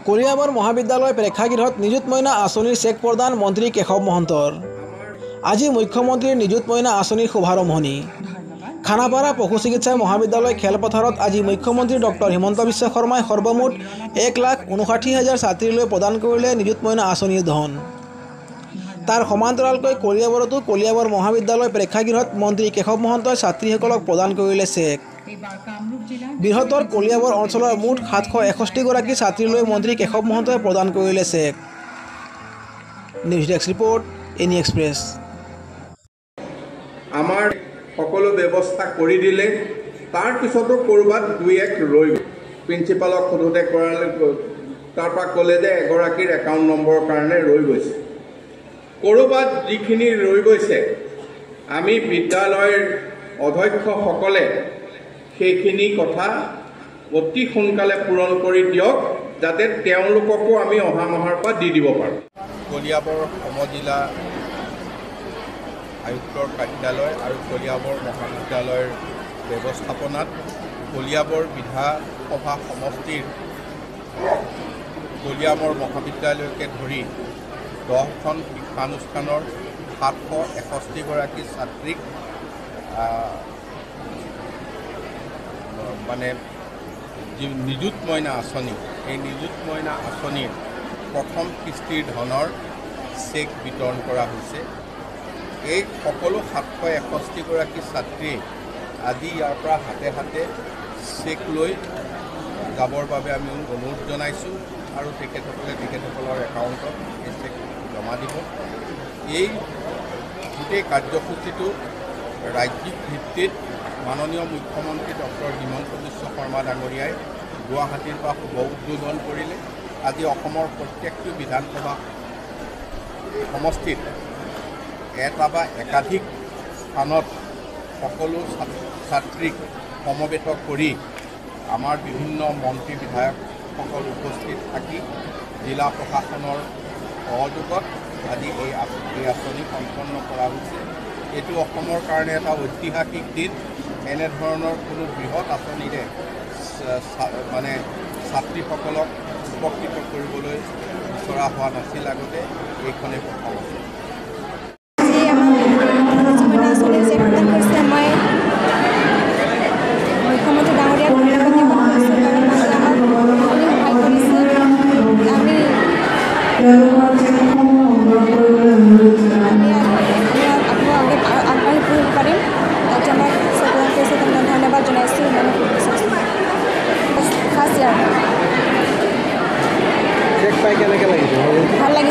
কলিয়াবৰ মহাবিদ্যালয় প্ৰেক্ষাগৃহত নিযুত মইনা আঁচনিৰ চেক প্ৰদান মন্ত্ৰী কেশৱ মহন্তৰ। আজি মুখ্যমন্ত্ৰীৰ নিযুত মইনা আঁচনিৰ শুভাৰম্ভণি। খানাপাৰা পশু চিকিৎসা মহাবিদ্যালয় খেলপথাৰত আজি মুখ্যমন্ত্ৰী ডক্টৰ হিমন্ত বিশ্ব শৰ্মাই সৰ্বমুঠ 1,59,000 ছাত্ৰীলৈ প্ৰদান কৰিলে নিযুত মইনা আঁচনিৰ ধন। তাৰ সমান্তৰালকৈ কলিয়াবৰতো কলিয়াবৰ মহাবিদ্যালয় প্ৰেক্ষাগৃহত মন্ত্ৰী কেশৱ মহন্তই ছাত্ৰীসকলক প্ৰদান কৰিলে চেক। বৃহত্তৰ কলিয়াবৰ অঞ্চলৰ মুঠ 761 গৰাকী ছাত্ৰীলৈ মন্ত্ৰী কেশৱ মহন্তই প্ৰদান কৰিলে cheque. News desk report, NE Express. আমাৰ সকলো ব্যৱস্থা কৰি দিলে, তাৰ পিছতো ক'ৰবাত 2-1 ৰৈ গ'ল। প্ৰিন্সিপালক সোধোতে তাৰপৰা ক'লে যে এগৰাকীৰ একাউণ্ট নম্বৰৰ কাৰণে ৰৈ গৈছে। ক'ৰবাত যিখিনি ৰৈ গৈছে, আমি বিদ্যালয়ৰ অধ্যক্ষসকলে সেইখিনি কথা অতি সোনকালে পূৰণ কৰি দিয়ক, যাতে তেওঁলোককো আমি অহা মাহৰ পৰা দি দিব পাৰোঁ। কলিয়াবৰ সমজিলা আয়ুক্তৰ কাৰ্যালয় আৰু কলিয়াবৰ মহাবিদ্যালয়ৰ ব্যৱস্থাপনাত কলিয়াবৰ বিধানসভা সমষ্টিৰ কলিয়াবৰ মহাবিদ্যালয়কে ধৰি 10খন শিক্ষানুষ্ঠানৰ 761 গৰাকী ছাত্ৰীক মানে যি নিযুত মইনা আঁচনি, এই নিযুত মইনা আঁচনিৰ প্ৰথম কিস্তিৰ ধনৰ চেক বিতৰণ কৰা হৈছে। এই সকলো 761 গৰাকী ছাত্ৰীয়ে আজি ইয়াৰ পৰা হাতে হাতে চেক লৈ যাবৰ বাবে আমি অনুৰোধ জনাইছোঁ আৰু তেখেতসকলৰ একাউণ্টত এই চেক জমা দিব। এই গোটেই কাৰ্যসূচীটো ৰাজ্যিক ভিত্তিত মাননীয় মুখ্যমন্ত্ৰী ডক্টৰ হিমন্ত বিশ্ব শৰ্মা ডাঙৰীয়াই গুৱাহাটীৰ পৰা শুভ উদ্বোধন কৰিলে। আজি অসমৰ প্ৰত্যেকটো বিধানসভা সমষ্টিত এটা বা একাধিক স্থানত সকলো ছাত্ৰীক সমবেত কৰি আমাৰ বিভিন্ন মন্ত্ৰী বিধায়কসকল উপস্থিত থাকি জিলা প্ৰশাসনৰ সহযোগত আজি এই আঁচনি সম্পন্ন কৰা হৈছে। এইটো অসমৰ কাৰণে এটা ঐতিহাসিক দিন। এনেধৰণৰ কোনো বৃহৎ আঁচনিৰে মানে ছাত্ৰীসকলক উপকৃত কৰিবলৈ বিচৰা হোৱা নাছিল আগতে, এইখনেই প্ৰথম আছিল। মুখ্যমন্ত্ৰী ডাঙৰীয়াক ধন্যবাদ দিছোঁ, কাৰণ আমাক সহায় কৰিছে। আমি আগবাঢ়ি পঢ়িব পাৰিম, তাতে আমাক চকৰণ কৰিছে, ধন্যবাদ জনাইছোঁ। ফাৰ্ষ্ট ইয়াৰ ভাল লাগিছে।